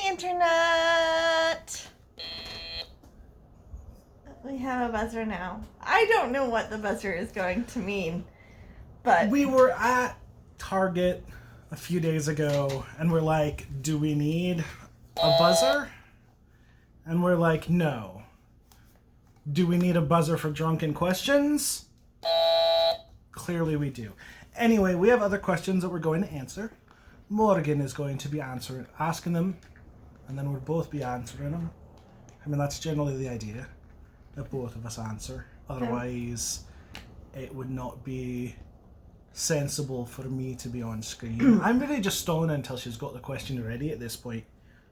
internet. We have a buzzer now. I don't know what the buzzer is going to mean, but... We were at Target a few days ago, and we're like, do we need a buzzer? And we're like, no. Do we need a buzzer for drunken questions? Clearly we do. Anyway, we have other questions that we're going to answer. Morgan is going to be asking them, and then we'll both be answering them. I mean, that's generally the idea, that both of us answer. Otherwise, it would not be sensible for me to be on screen. I'm really just stalling until she's got the question ready at this point.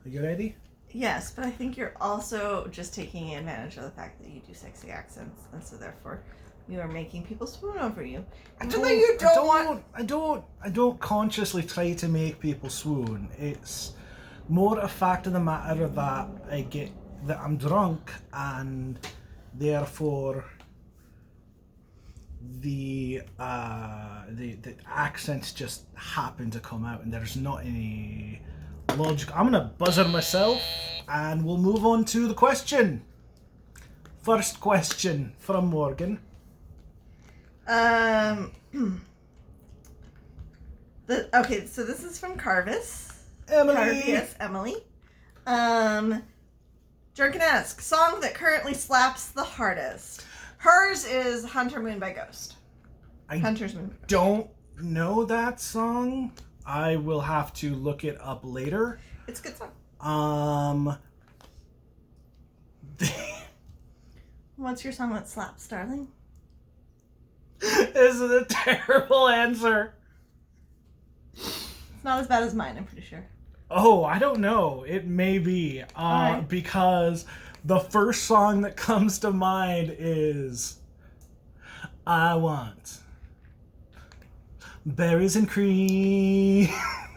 Are you ready? Yes, but I think you're also just taking advantage of the fact that you do sexy accents, and so therefore you are making people swoon over you. I don't consciously try to make people swoon. It's more a fact of the matter that I'm drunk, and therefore the accents just happen to come out, and there's not any logic. I'm gonna buzzer myself, and we'll move on to the question. First question from Morgan. Okay, so this is from Carvis. Emily. Yes, Emily. Drunken-esque song that currently slaps the hardest. Hers is Hunter Moon by Ghost. Hunter's Moon. Don't know that song. I will have to look it up later. It's a good song. What's your song that slaps, darling? This is a terrible answer. It's not as bad as mine, I'm pretty sure. Oh, I don't know. It may be. Right. Because the first song that comes to mind is I Want Berries and Cream.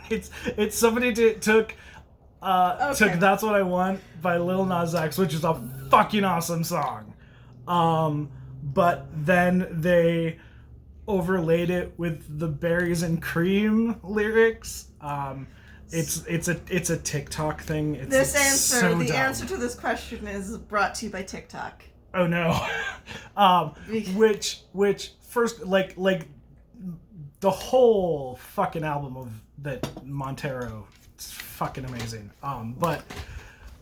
It's somebody took That's What I Want by Lil Nas X, which is a fucking awesome song. But then they overlaid it with the berries and cream lyrics. It's a TikTok thing. The answer to this question is brought to you by TikTok. Oh no. Which first like the whole fucking album of that Montero, it's fucking amazing. But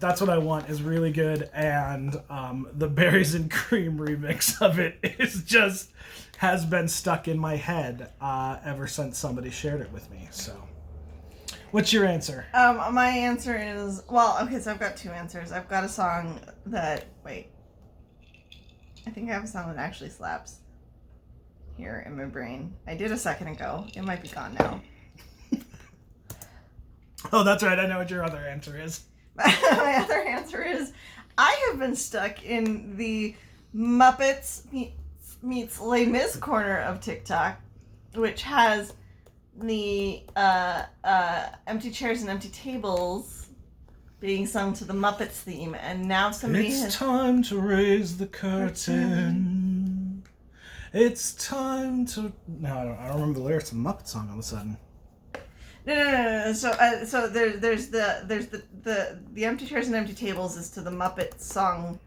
That's What I Want is really good, and the berries and cream remix of it has been stuck in my head ever since somebody shared it with me. So, what's your answer? My answer is, so I've got two answers. I've got a song that, I think I have a song that actually slaps here in my brain. I did a second ago. It might be gone now. Oh, that's right. I know what your other answer is. My other answer is, I have been stuck in the Muppets meets Les Mis corner of TikTok, which has the empty chairs and empty tables being sung to the Muppets theme, and now somebody It's time to raise the curtain. It's time to... No, I don't remember the lyrics of the Muppet song all of a sudden. No. So there's the empty chairs and empty tables is to the Muppet song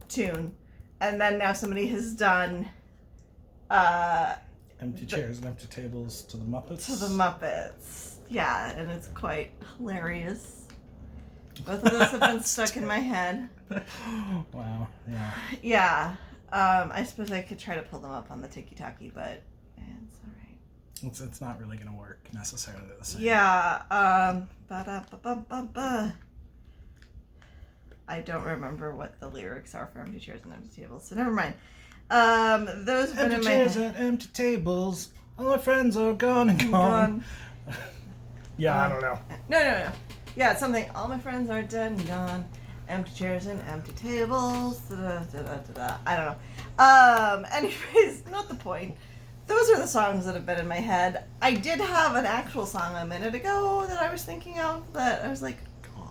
tune, and then now somebody has done empty chairs and empty tables to the Muppets. To the Muppets, yeah, and it's quite hilarious. Both of those have been stuck in my head. Wow. Yeah. Yeah. I suppose I could try to pull them up on the Tiki-Taki, but it's all right. It's not really going to work necessarily the same. Yeah. I don't remember what the lyrics are for Empty Chairs and Empty Tables, so never mind. Those have been in my head. Empty chairs and empty tables. All my friends are gone and gone. Yeah, I don't know. No. Yeah, it's something. All my friends are dead and gone. Empty chairs and empty tables. I don't know. Anyways, not the point. Those are the songs that have been in my head. I did have an actual song a minute ago that I was thinking of that I was like, oh,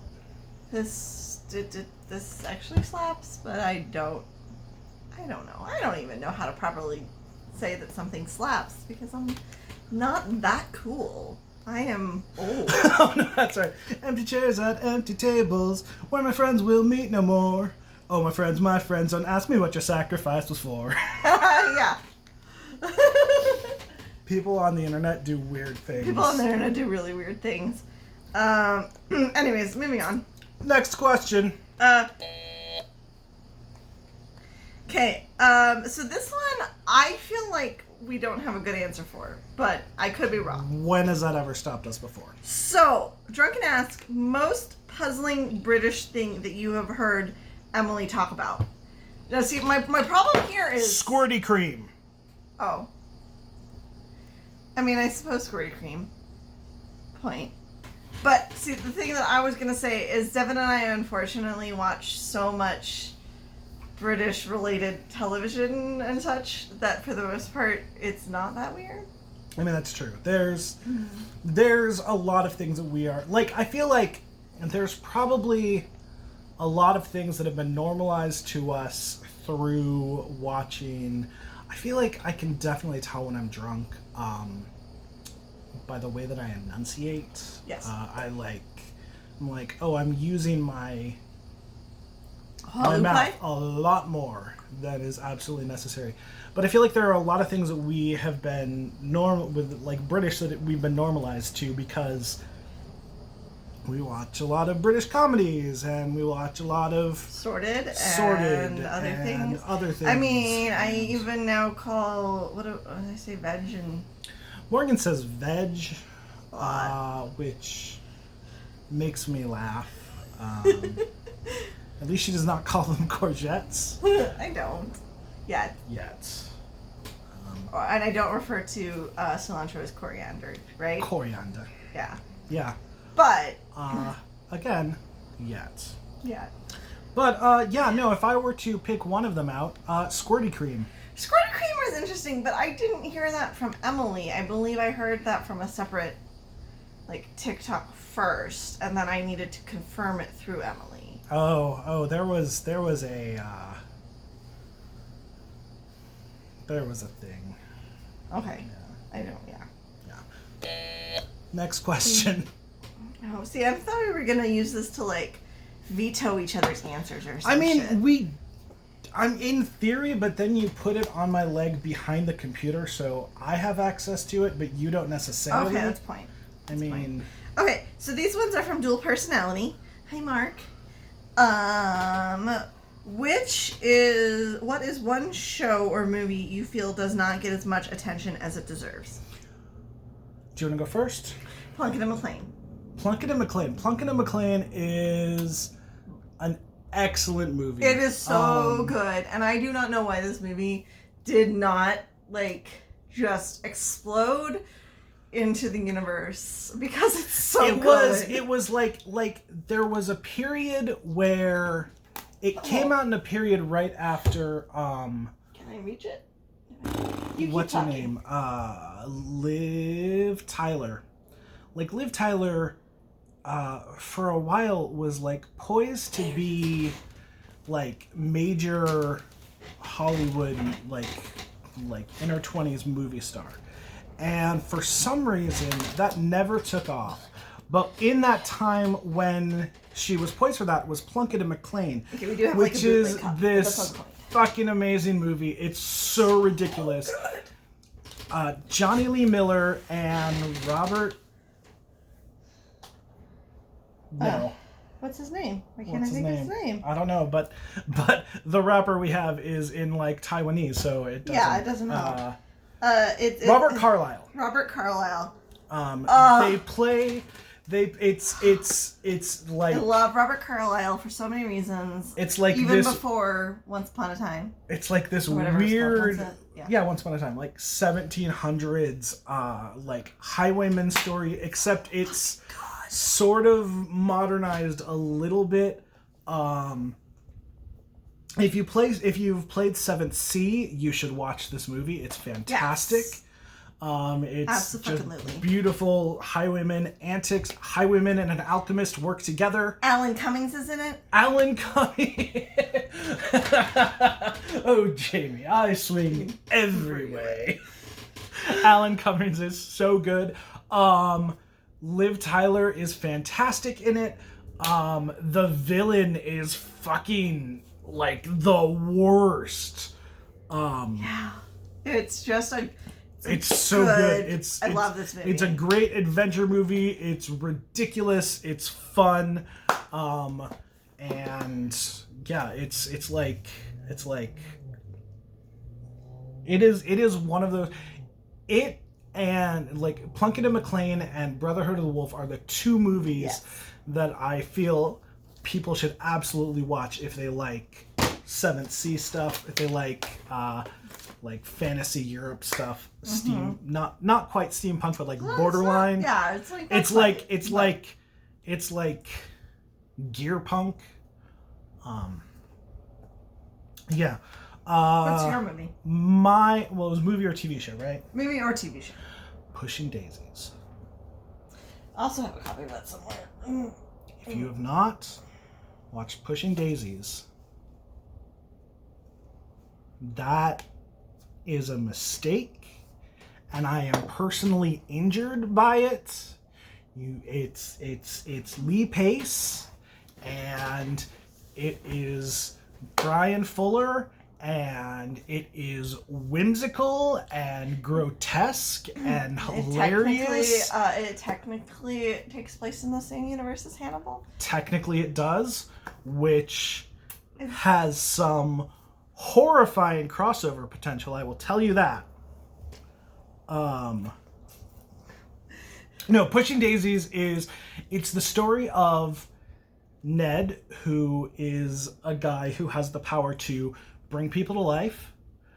this actually slaps, but I don't know. I don't even know how to properly say that something slaps because I'm not that cool. I am old. Oh, no, that's right. Empty chairs at empty tables, where my friends will meet no more. Oh, my friends, don't ask me what your sacrifice was for. Yeah. People on the internet do weird things. People on the internet do really weird things. Anyways, moving on. Next question. Okay, so this one, I feel like we don't have a good answer for, but I could be wrong. When has that ever stopped us before? So, Drunken asks, most puzzling British thing that you have heard Emily talk about. Now, see, my problem here is... Squirty cream. Oh. I mean, I suppose squirty cream. Point. But, see, the thing that I was going to say is Devin and I unfortunately watch so much British-related television and such that for the most part, it's not that weird. I mean, that's true. There's a lot of things that we are... Like, I feel like there's probably a lot of things that have been normalized to us through watching... I feel like I can definitely tell when I'm drunk by the way that I enunciate. Yes. I'm like, oh, I'm using my Hollywood mouth pie? a lot more than is absolutely necessary. But I feel like there are a lot of things that we have been British that we've been normalized to because we watch a lot of British comedies and we watch a lot of Sorted and other things. I mean, I even now call what do I say, veg and Morgan says veg, which makes me laugh. At least she does not call them courgettes. I don't yet. And I don't refer to cilantro as coriander, right? Coriander. Yeah. Yeah. But again, yet. Yeah. But yeah, no. If I were to pick one of them out, squirty cream. Squirty cream was interesting, but I didn't hear that from Emily. I believe I heard that from a separate, TikTok first, and then I needed to confirm it through Emily. Oh, there was a thing. Okay. Yeah. I don't. Yeah. Next question. Oh, see, I thought we were gonna use this to veto each other's answers or something. I mean, I'm in theory, but then you put it on my leg behind the computer, so I have access to it, but you don't necessarily. Okay, that's point. Okay, so these ones are from Dual Personality. Hi, Mark. What is one show or movie you feel does not get as much attention as it deserves? Do you want to go first? Plunkett and McLean. Plunkett and McLean. Plunkett and McLean is an excellent movie. It is so good, and I do not know why this movie did not just explode into the universe because it's so good. It was like there was a period where it came out in a period right after Can I reach it? what's her name? Liv Tyler. Liv Tyler for a while was poised to be major Hollywood in her 20s movie star. And for some reason that never took off. But in that time when she was poised for that was Plunkett and McLean, okay, we do have which is this fucking amazing movie. It's so ridiculous. Johnny Lee Miller and Robert. No. What's his name? Why can't I think of his name? I don't know, but the rapper we have is in Taiwanese, so it doesn't. Yeah, it doesn't help. Robert Carlyle. Robert Carlyle. They play. It's I love Robert Carlyle for so many reasons. It's even before Once Upon a Time. It's this weird. Once Upon a Time, 1700s, highwayman story, except it's sort of modernized a little bit. If you've played Seventh Sea, you should watch this movie. It's fantastic. Yes. It's Absolutely. just beautiful highwayman antics. Highwayman and an alchemist work together. Alan Cummings is in it. Alan Cummings. Oh, Jamie, I swing every way. Alan Cummings is so good. Liv Tyler is fantastic in it. The villain is fucking like the worst. Yeah. It's just it's so good. I love this movie. It's a great adventure movie. It's ridiculous. It's fun. And yeah, it's like it is one of those. It and like Plunkett and McLean and Brotherhood of the Wolf are the two movies that I feel people should absolutely watch if they like 7th Sea stuff, if they like fantasy Europe stuff, steam, not quite steampunk, but like borderline. It's like gear punk. Yeah. What's your movie? It was movie or TV show, right? Movie or TV show. Pushing Daisies. I also have a copy of that somewhere. If you have not watched Pushing Daisies, that is a mistake, and I am personally injured by it. It's Lee Pace, and it is Brian Fuller, and it is whimsical and grotesque and hilarious. It technically takes place in the same universe as Hannibal. Technically it does, which has some horrifying crossover potential, I will tell you that. No, Pushing Daisies it's the story of Ned, who is a guy who has the power to bring people to life.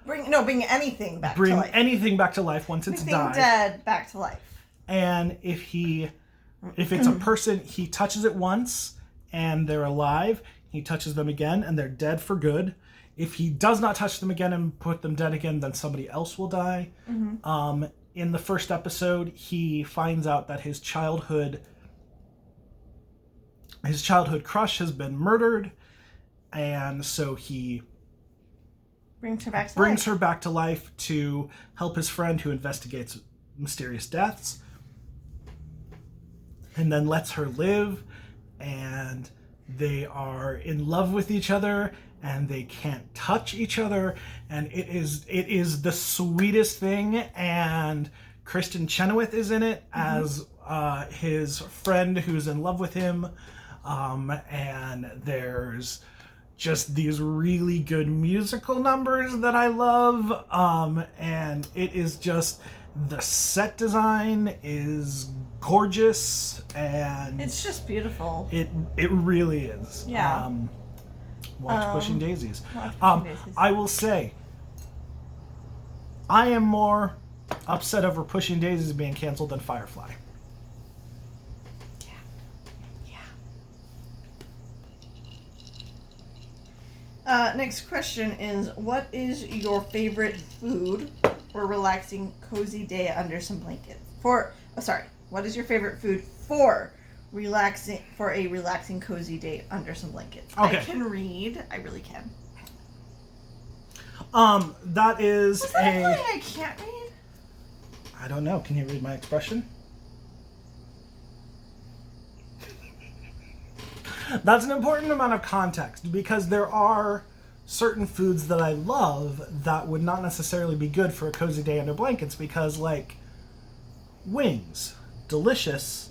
Bring anything back to life. Bring anything back to life once it's died. Dead back to life. And if it's a person, he touches it once and they're alive. He touches them again and they're dead for good. If he does not touch them again and put them dead again, then somebody else will die. In the first episode, he finds out that his childhood crush has been murdered, and so he brings her back to life to help his friend who investigates mysterious deaths, and then lets her live, and they are in love with each other, and they can't touch each other, and it is the sweetest thing. And Kristen Chenoweth is in it as his friend who's in love with him, and there's just these really good musical numbers that I love, and it is just, the set design is gorgeous, and it's just beautiful. It really is. Yeah. Watch Pushing Daisies. I will say, I am more upset over Pushing Daisies being canceled than Firefly. Next question is, what is your favorite food for relaxing cozy day under some blankets? What is your favorite food for a relaxing cozy day under some blankets? Okay. I can read. I really can. That is What's that feeling I can't read? I don't know. Can you read my expression? That's an important amount of context, because there are certain foods that I love that would not necessarily be good for a cozy day under blankets, because, like, wings, delicious,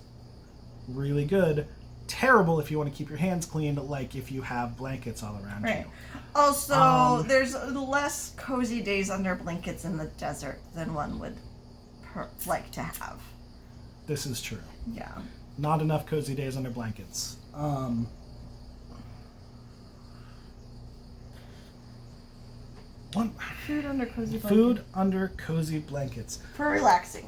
really good, terrible if you want to keep your hands clean, like if you have blankets all around you. Also, there's less cozy days under blankets in the desert than one would like to have. This is true. Yeah. Not enough cozy days under blankets. What? Food under cozy blankets. Food under cozy blankets. For relaxing.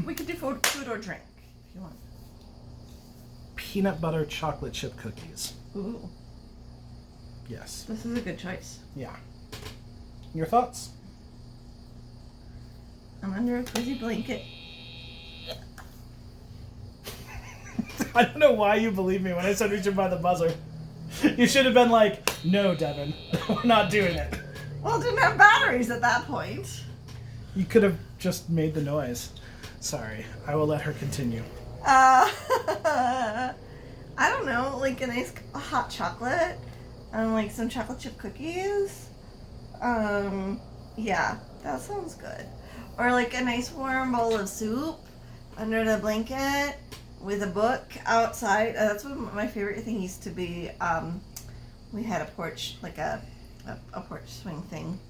We could do food or drink if you want. Peanut butter chocolate chip cookies. Ooh. Yes. This is a good choice. Yeah. Your thoughts? I'm under a cozy blanket. I don't know why you believe me when I said we should buy the buzzer. You should have been like, no, Devin, we're not doing it. Well, it didn't have batteries at that point. You could have just made the noise. Sorry. I will let her continue. I don't know, like a nice hot chocolate and like some chocolate chip cookies. Yeah, that sounds good. Or like a nice warm bowl of soup under the blanket with a book outside. That's what my favorite thing used to be. We had a porch, like a porch swing thing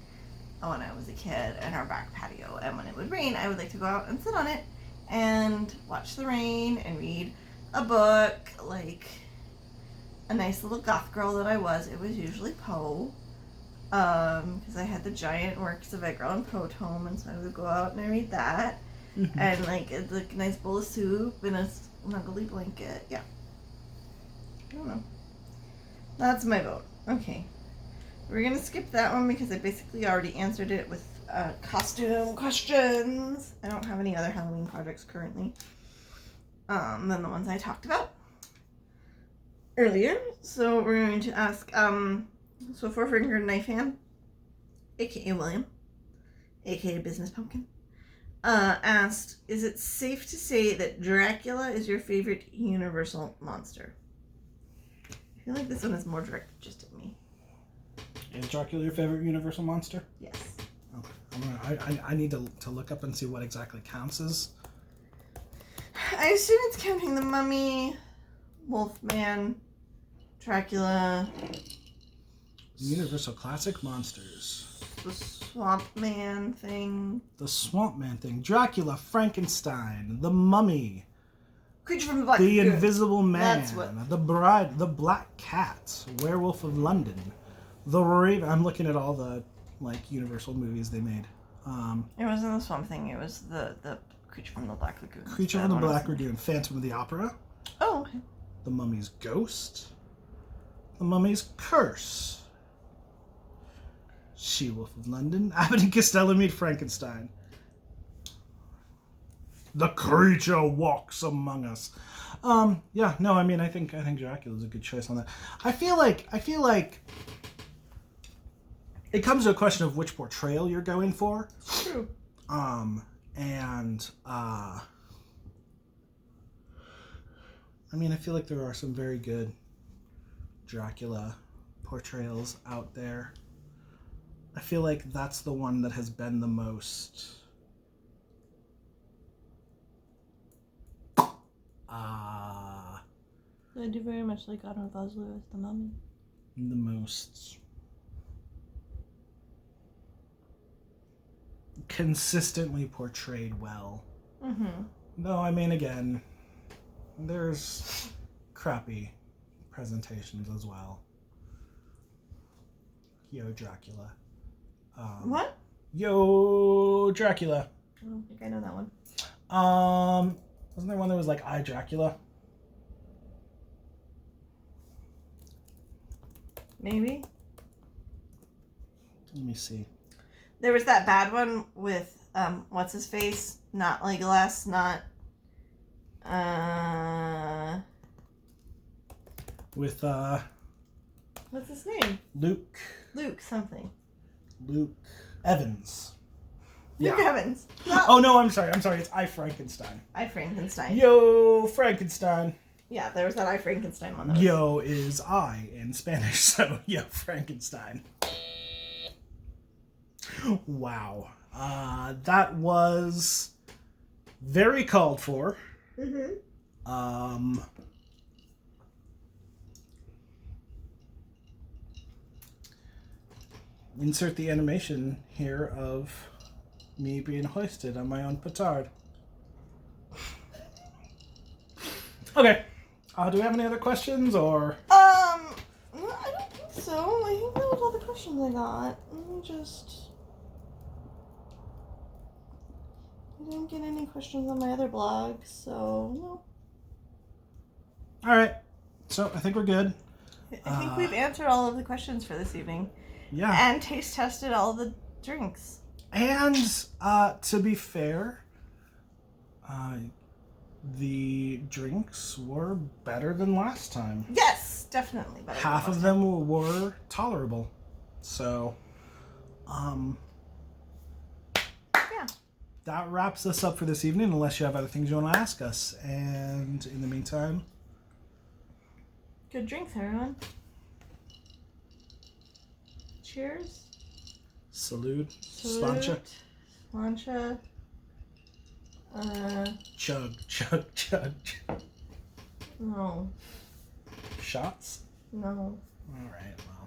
when I was a kid in our back patio. And when it would rain, I would like to go out and sit on it and watch the rain and read a book, like a nice little goth girl that I was. It was usually Poe, because I had the giant works of Edgar Allan Poe tome, and so I would go out and I read that, and like a nice bowl of soup and a snuggly blanket. Yeah, I don't know. That's my vote. Okay, we're gonna skip that one because I basically already answered it with costume questions. I don't have any other Halloween projects currently than the ones I talked about earlier. So we're going to ask, so Four Fingered Knife Hand, aka William, aka Business Pumpkin, asked, is it safe to say that Dracula is your favorite Universal monster? I feel like this one is more directed just at me. Is Dracula your favorite Universal monster? Yes. Okay. I need to look up and see what exactly counts as. I assume it's counting the Mummy, Wolfman, Dracula, Universal Classic Monsters. the Swamp Man thing. The Swamp Man thing. Dracula, Frankenstein, the Mummy, Creature from the Black the Lagoon. Invisible Man, That's what... the Bride, the Black Cat, Werewolf of London, the Raven. I'm looking at all the like Universal movies they made. It wasn't the Swamp Thing. It was the Creature from the Black Lagoon. Creature from the Black Lagoon, Phantom of the Opera. Oh, okay. The Mummy's Ghost, The Mummy's Curse, She-Wolf of London, Abbott and Costello Meet Frankenstein, The Creature Walks Among Us. Yeah, no, I mean, I think Dracula's a good choice on that. I feel like it comes to a question of which portrayal you're going for. True. I mean, I feel like there are some very good Dracula portrayals out there. I feel like that's the one that has been the most I do very much like Adam of Oslo as the Mummy. the most consistently portrayed well. Though, I mean, again, there's crappy presentations as well. Yo, Dracula. What? Yo, Dracula. I don't think I know that one. Wasn't there one that was like I, Dracula? Maybe. Let me see. There was that bad one with what's his face? Not Legolas, not With what's his name? Luke Something. Evans. Luke Yeah. Evans. Not Oh no, I'm sorry. It's I, Frankenstein. I Frankenstein. Yo, Frankenstein. Yeah, there was that I Frankenstein one. That was... Yo is I in Spanish, so yo, Frankenstein. Wow. That was very called for. Insert the animation here of me being hoisted on my own petard. Okay. Do we have any other questions, or? No, I don't think so. I think that was all the questions I got. Let me just... I didn't get any questions on my other blog, so no. All right. So I think we're good. I think we've answered all of the questions for this evening. Yeah. And taste tested all of the drinks. And to be fair, the drinks were better than last time. Yes, definitely better. Half of them were tolerable. So, yeah. that wraps us up for this evening, unless you have other things you want to ask us. And in the meantime, good drinks, everyone. Cheers. salute. Salute. Slancha. Chug, chug, chug. No. Shots? No. All right, well.